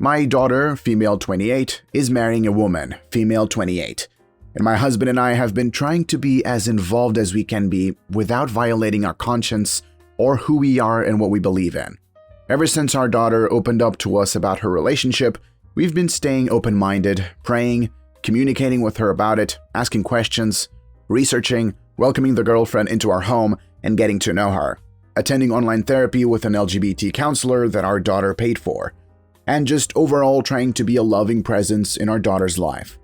My daughter, female 28, is marrying a woman, female 28. And my husband and I have been trying to be as involved as we can be without violating our conscience or who we are and what we believe in. Ever since our daughter opened up to us about her relationship, we've been staying open-minded, praying, communicating with her about it, asking questions, researching, welcoming the girlfriend into our home, and getting to know her, attending online therapy with an LGBT counselor that our daughter paid for, and just overall trying to be a loving presence in our daughter's life.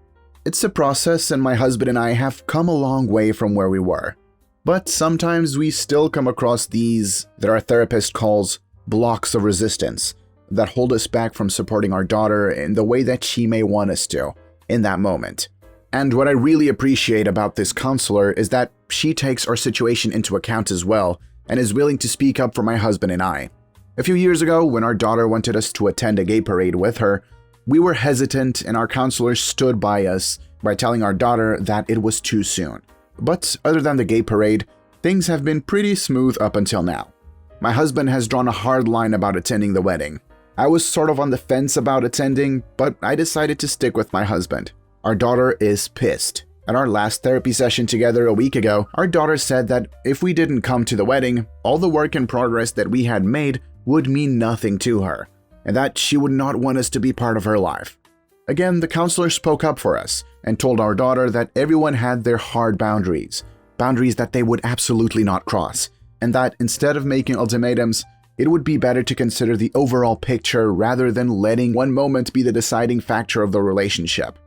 It's a process, and my husband and I have come a long way from where we were. But sometimes we still come across these that our therapist calls blocks of resistance that hold us back from supporting our daughter in the way that she may want us to in that moment. And what I really appreciate about this counselor is that she takes our situation into account as well and is willing to speak up for my husband and I. A few years ago, when our daughter wanted us to attend a gay parade with her, we were hesitant, and our counselor stood by us by telling our daughter that it was too soon. But other than the gay parade, things have been pretty smooth up until now. My husband has drawn a hard line about attending the wedding. I was sort of on the fence about attending, but I decided to stick with my husband. Our daughter is pissed. At our last therapy session together a week ago, our daughter said that if we didn't come to the wedding, all the work and progress that we had made would mean nothing to her, and that she would not want us to be part of her life. Again, the counselor spoke up for us and told our daughter that everyone had their hard boundaries that they would absolutely not cross, and that instead of making ultimatums, it would be better to consider the overall picture rather than letting one moment be the deciding factor of the relationship.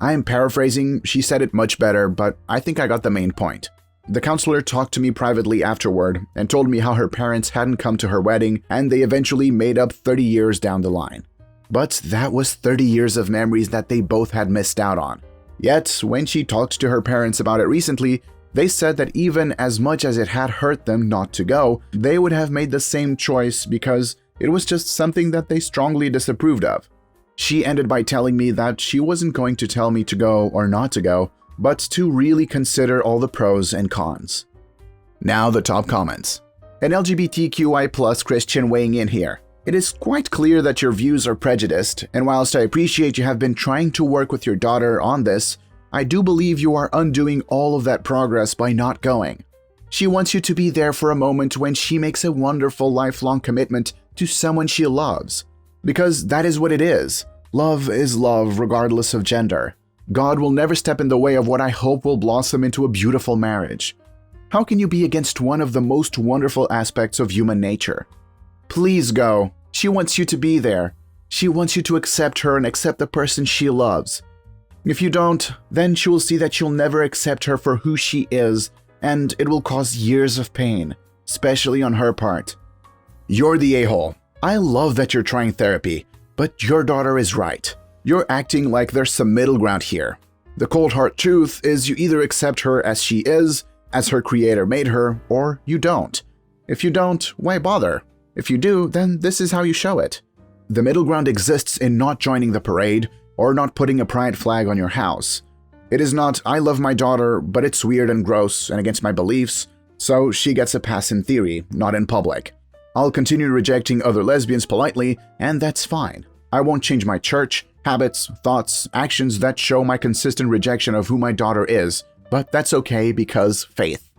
I am paraphrasing, she said it much better, but I think I got the main point. The counselor talked to me privately afterward and told me how her parents hadn't come to her wedding and they eventually made up 30 years down the line. But that was 30 years of memories that they both had missed out on. Yet, when she talked to her parents about it recently, they said that even as much as it had hurt them not to go, they would have made the same choice because it was just something that they strongly disapproved of. She ended by telling me that she wasn't going to tell me to go or not to go, but to really consider all the pros and cons. Now the top comments. An LGBTQI+ Christian weighing in here. It is quite clear that your views are prejudiced, and whilst I appreciate you have been trying to work with your daughter on this, I do believe you are undoing all of that progress by not going. She wants you to be there for a moment when she makes a wonderful lifelong commitment to someone she loves. Because that is what it is. Love is love regardless of gender. God will never step in the way of what I hope will blossom into a beautiful marriage. How can you be against one of the most wonderful aspects of human nature? Please go. She wants you to be there. She wants you to accept her and accept the person she loves. If you don't, then she will see that you'll never accept her for who she is, and it will cause years of pain, especially on her part. You're the a-hole. I love that you're trying therapy, but your daughter is right. You're acting like there's some middle ground here. The cold hard truth is you either accept her as she is, as her creator made her, or you don't. If you don't, why bother? If you do, then this is how you show it. The middle ground exists in not joining the parade or not putting a pride flag on your house. It is not, I love my daughter, but it's weird and gross and against my beliefs, so she gets a pass in theory, not in public. I'll continue rejecting other lesbians politely, and that's fine. I won't change my church, habits, thoughts, actions that show my consistent rejection of who my daughter is, but that's okay because faith.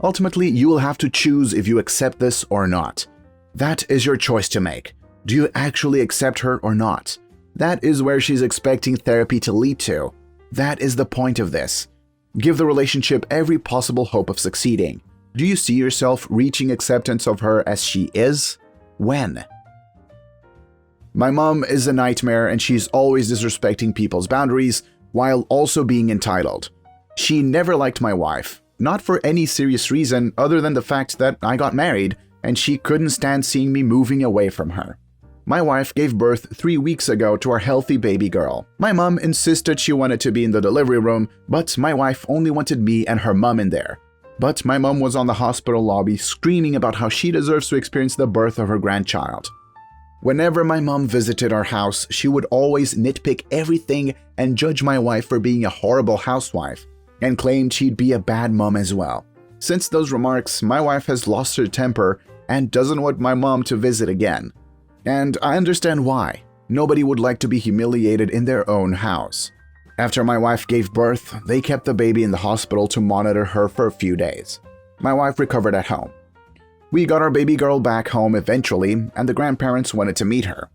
Ultimately, you will have to choose if you accept this or not. That is your choice to make. Do you actually accept her or not? That is where she's expecting therapy to lead to. That is the point of this. Give the relationship every possible hope of succeeding. Do you see yourself reaching acceptance of her as she is? When? My mom is a nightmare and she's always disrespecting people's boundaries while also being entitled. She never liked my wife, not for any serious reason other than the fact that I got married and she couldn't stand seeing me moving away from her. My wife gave birth 3 weeks ago to our healthy baby girl. My mom insisted she wanted to be in the delivery room, but my wife only wanted me and her mom in there. But my mom was on the hospital lobby screaming about how she deserves to experience the birth of her grandchild. Whenever my mom visited our house, she would always nitpick everything and judge my wife for being a horrible housewife, and claimed she'd be a bad mom as well. Since those remarks, my wife has lost her temper and doesn't want my mom to visit again. And I understand why. Nobody would like to be humiliated in their own house. After my wife gave birth, they kept the baby in the hospital to monitor her for a few days. My wife recovered at home. We got our baby girl back home eventually, and the grandparents wanted to meet her.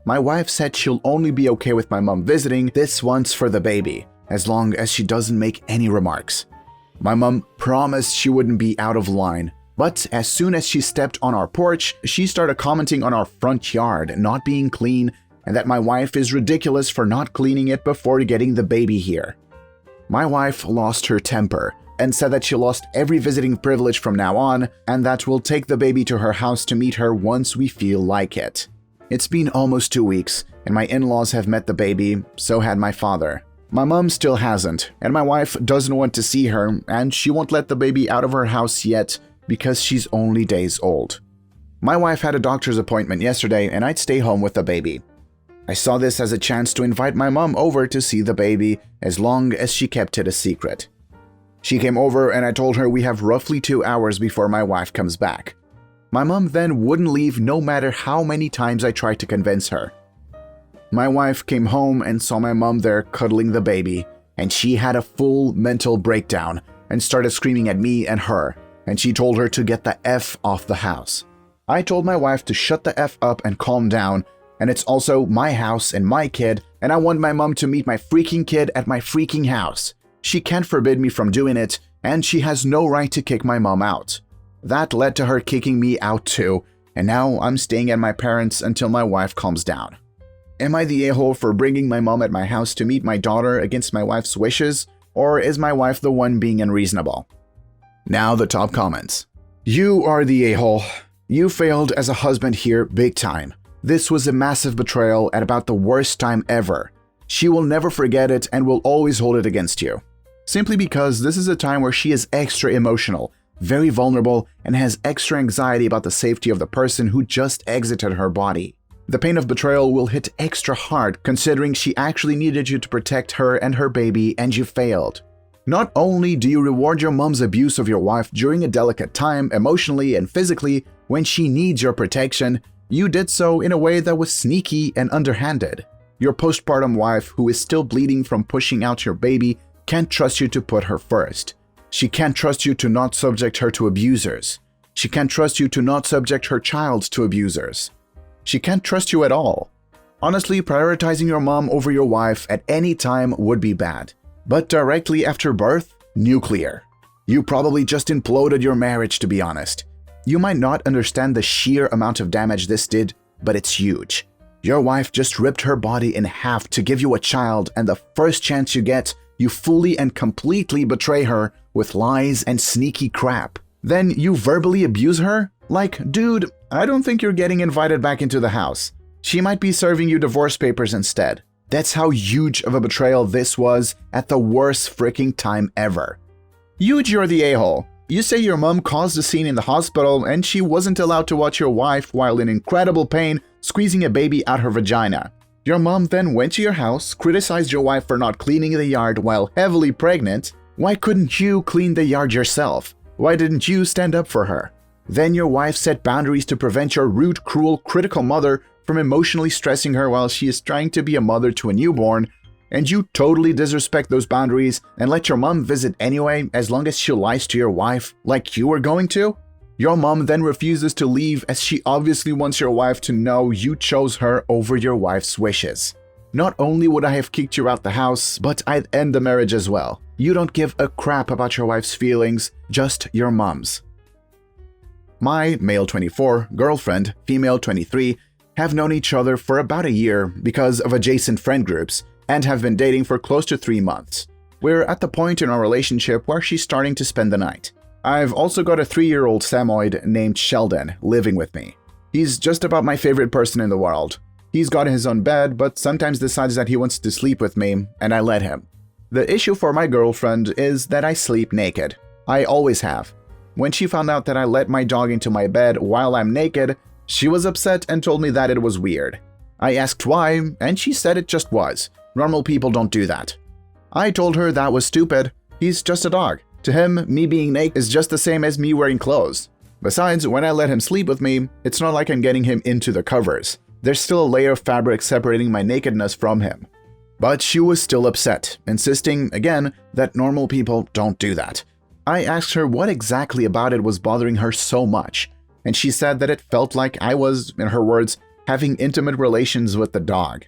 My wife said she'll only be okay with my mom visiting this once for the baby, as long as she doesn't make any remarks. My mom promised she wouldn't be out of line, but as soon as she stepped on our porch, she started commenting on our front yard not being clean and that my wife is ridiculous for not cleaning it before getting the baby here. My wife lost her temper and said that she lost every visiting privilege from now on and that we'll take the baby to her house to meet her once we feel like it. It's been almost 2 weeks, and my in-laws have met the baby, so had my father. My mom still hasn't, and my wife doesn't want to see her, and she won't let the baby out of her house yet because she's only days old. My wife had a doctor's appointment yesterday, and I'd stay home with the baby. I saw this as a chance to invite my mom over to see the baby as long as she kept it a secret. She came over and I told her we have roughly 2 hours before my wife comes back. My mom then wouldn't leave no matter how many times I tried to convince her. My wife came home and saw my mom there cuddling the baby, and she had a full mental breakdown and started screaming at me and her, and she told her to get the F off the house. I told my wife to shut the F up and calm down, and it's also my house and my kid, and I want my mom to meet my freaking kid at my freaking house. She can't forbid me from doing it, and she has no right to kick my mom out. That led to her kicking me out too, and now I'm staying at my parents' until my wife calms down. Am I the a-hole for bringing my mom at my house to meet my daughter against my wife's wishes, or is my wife the one being unreasonable? Now the top comments. You are the a-hole. You failed as a husband here big time. This was a massive betrayal at about the worst time ever. She will never forget it and will always hold it against you. Simply because this is a time where she is extra emotional, very vulnerable, and has extra anxiety about the safety of the person who just exited her body. The pain of betrayal will hit extra hard considering she actually needed you to protect her and her baby and you failed. Not only do you reward your mom's abuse of your wife during a delicate time emotionally and physically when she needs your protection, you did so in a way that was sneaky and underhanded. Your postpartum wife, who is still bleeding from pushing out your baby, can't trust you to put her first. She can't trust you to not subject her to abusers. She can't trust you to not subject her child to abusers. She can't trust you at all. Honestly, prioritizing your mom over your wife at any time would be bad. But directly after birth, nuclear. You probably just imploded your marriage, to be honest. You might not understand the sheer amount of damage this did, but it's huge. Your wife just ripped her body in half to give you a child, and the first chance you get, you fully and completely betray her with lies and sneaky crap. Then you verbally abuse her? Like, dude, I don't think you're getting invited back into the house. She might be serving you divorce papers instead. That's how huge of a betrayal this was at the worst freaking time ever. Huge, you're the a-hole. You say your mom caused a scene in the hospital and she wasn't allowed to watch your wife while in incredible pain squeezing a baby out her vagina. Your mom then went to your house, criticized your wife for not cleaning the yard while heavily pregnant. Why couldn't you clean the yard yourself? Why didn't you stand up for her? Then your wife set boundaries to prevent your rude, cruel, critical mother from emotionally stressing her while she is trying to be a mother to a newborn, and you totally disrespect those boundaries and let your mom visit anyway as long as she lies to your wife like you were going to? Your mom then refuses to leave as she obviously wants your wife to know you chose her over your wife's wishes. Not only would I have kicked you out the house, but I'd end the marriage as well. You don't give a crap about your wife's feelings, just your mom's. My male 24 girlfriend, female 23, have known each other for about a year because of adjacent friend groups and have been dating for close to 3 months. We're at the point in our relationship where she's starting to spend the night. I've also got a 3-year-old Samoyed named Sheldon living with me. He's just about my favorite person in the world. He's got his own bed, but sometimes decides that he wants to sleep with me, and I let him. The issue for my girlfriend is that I sleep naked. I always have. When she found out that I let my dog into my bed while I'm naked, she was upset and told me that it was weird. I asked why, and she said it just was. Normal people don't do that. I told her that was stupid. He's just a dog. To him, me being naked is just the same as me wearing clothes. Besides, when I let him sleep with me, it's not like I'm getting him into the covers. there's still a layer of fabric separating my nakedness from him. But she was still upset, insisting, again, that normal people don't do that. I asked her what exactly about it was bothering her so much, and she said that it felt like I was, in her words, having intimate relations with the dog.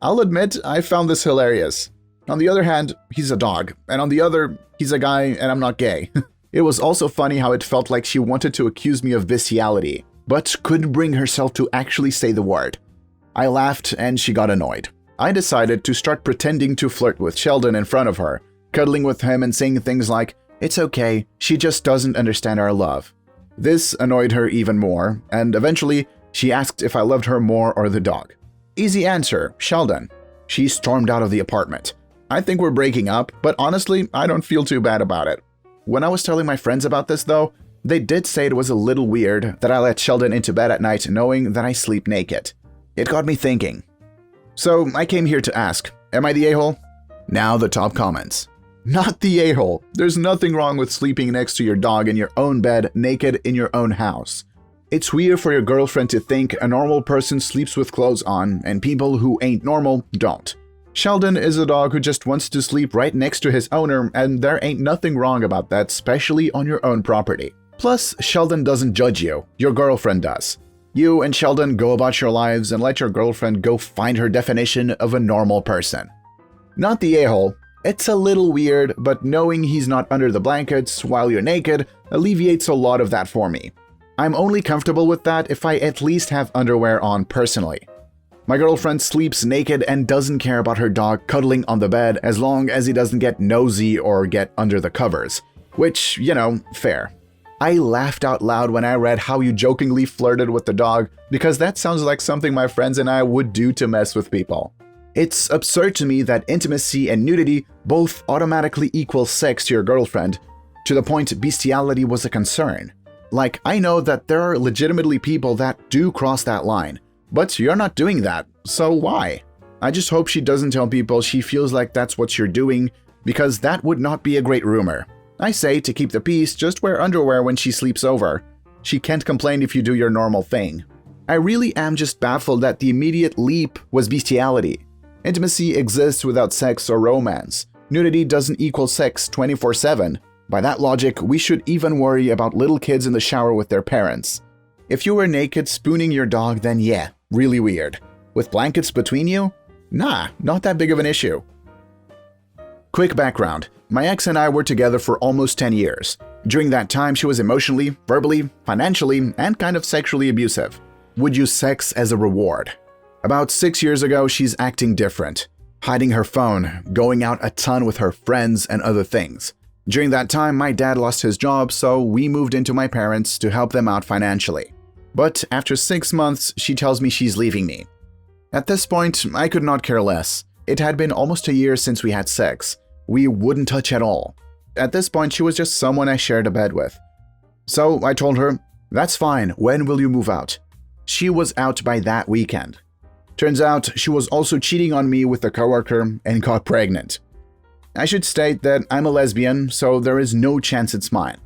I'll admit, I found this hilarious. On the other hand, he's a dog, and on the other, he's a guy and I'm not gay. It was also funny how it felt like she wanted to accuse me of bestiality, but couldn't bring herself to actually say the word. I laughed and she got annoyed. I decided to start pretending to flirt with Sheldon in front of her, cuddling with him and saying things like, "It's okay, she just doesn't understand our love." This annoyed her even more, and eventually, she asked if I loved her more or the dog. Easy answer, Sheldon. She stormed out of the apartment. I think we're breaking up, but honestly, I don't feel too bad about it. When I was telling my friends about this though, they did say it was a little weird that I let Sheldon into bed at night knowing that I sleep naked. It got me thinking. So I came here to ask, am I the a-hole? Now the top comments. Not the a-hole. There's nothing wrong with sleeping next to your dog in your own bed, naked in your own house. It's weird for your girlfriend to think a normal person sleeps with clothes on and people who ain't normal don't. Sheldon is a dog who just wants to sleep right next to his owner, and there ain't nothing wrong about that, especially on your own property. Plus, Sheldon doesn't judge you, your girlfriend does. You and Sheldon go about your lives and let your girlfriend go find her definition of a normal person. Not the a-hole. It's a little weird, but knowing he's not under the blankets while you're naked alleviates a lot of that for me. I'm only comfortable with that if I at least have underwear on personally. My girlfriend sleeps naked and doesn't care about her dog cuddling on the bed as long as he doesn't get nosy or get under the covers. Which, you know, fair. I laughed out loud when I read how you jokingly flirted with the dog because that sounds like something my friends and I would do to mess with people. It's absurd to me that intimacy and nudity both automatically equal sex to your girlfriend, to the point bestiality was a concern. Like, I know that there are legitimately people that do cross that line, but you're not doing that, so why? I just hope she doesn't tell people she feels like that's what you're doing, because that would not be a great rumor. I say to keep the peace, just wear underwear when she sleeps over. She can't complain if you do your normal thing. I really am just baffled that the immediate leap was bestiality. Intimacy exists without sex or romance. Nudity doesn't equal sex 24/7. By that logic, we should even worry about little kids in the shower with their parents. If you were naked spooning your dog, then yeah, really weird. With blankets between you? Nah, not that big of an issue. Quick background. My ex and I were together for almost 10 years. During that time, she was emotionally, verbally, financially, and kind of sexually abusive. Would use sex as a reward. About 6 years ago, she's acting different. Hiding her phone, going out a ton with her friends and other things. During that time, my dad lost his job, so we moved into my parents to help them out financially. But after 6 months, she tells me she's leaving me. At this point, I could not care less. It had been almost a year since we had sex. We wouldn't touch at all. At this point, she was just someone I shared a bed with. So I told her, "That's fine, when will you move out?" She was out by that weekend. Turns out she was also cheating on me with a coworker and got pregnant. I should state that I'm a lesbian, so there is no chance it's mine.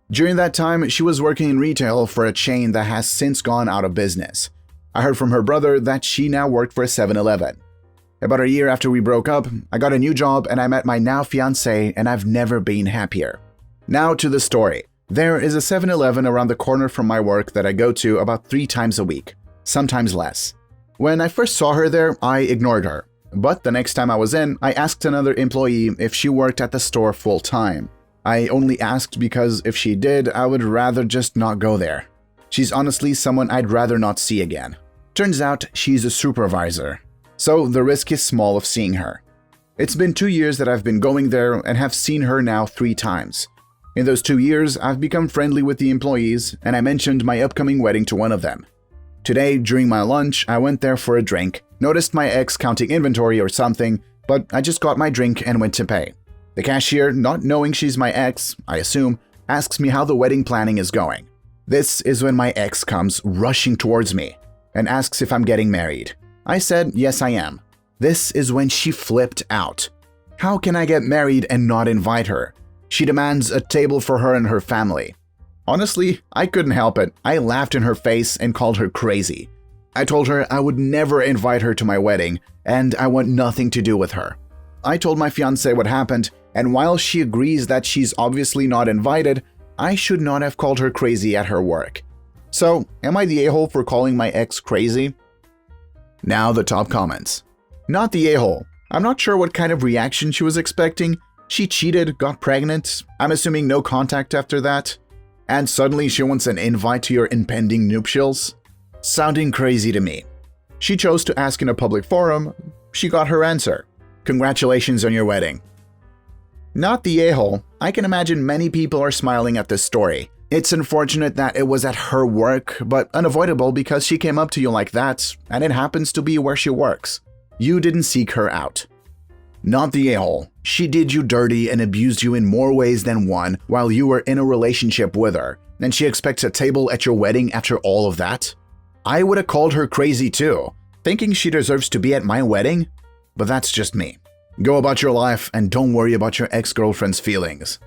During that time, she was working in retail for a chain that has since gone out of business. I heard from her brother that she now worked for a 7-Eleven. About a year after we broke up, I got a new job and I met my now fiancé, and I've never been happier. Now to the story. There is a 7-Eleven around the corner from my work that I go to about 3 times a week, sometimes less. When I first saw her there, I ignored her. But the next time I was in, I asked another employee if she worked at the store full-time. I only asked because if she did, I would rather just not go there. She's honestly someone I'd rather not see again. Turns out she's a supervisor, so the risk is small of seeing her. It's been 2 years that I've been going there and have seen her now 3 times. In those 2 years, I've become friendly with the employees, and I mentioned my upcoming wedding to one of them. Today, during my lunch, I went there for a drink, noticed my ex counting inventory or something, but I just got my drink and went to pay. The cashier, not knowing she's my ex, I assume, asks me how the wedding planning is going. This is when my ex comes rushing towards me and asks if I'm getting married. I said, yes, I am. This is when she flipped out. How can I get married and not invite her? She demands a table for her and her family. Honestly, I couldn't help it. I laughed in her face and called her crazy. I told her I would never invite her to my wedding, and I want nothing to do with her. I told my fiancée what happened, and while she agrees that she's obviously not invited, I should not have called her crazy at her work. So, am I the a-hole for calling my ex crazy? Now the top comments. Not the a-hole. I'm not sure what kind of reaction she was expecting. She cheated, got pregnant, I'm assuming no contact after that, and suddenly she wants an invite to your impending nuptials? Sounding crazy to me. She chose to ask in a public forum. She got her answer. Congratulations on your wedding. Not the a-hole. I can imagine many people are smiling at this story. It's unfortunate that it was at her work, but unavoidable because she came up to you like that, and it happens to be where she works. You didn't seek her out. Not the a-hole. She did you dirty and abused you in more ways than one while you were in a relationship with her, and she expects a table at your wedding after all of that? I would have called her crazy too, thinking she deserves to be at my wedding? But that's just me. Go about your life and don't worry about your ex-girlfriend's feelings.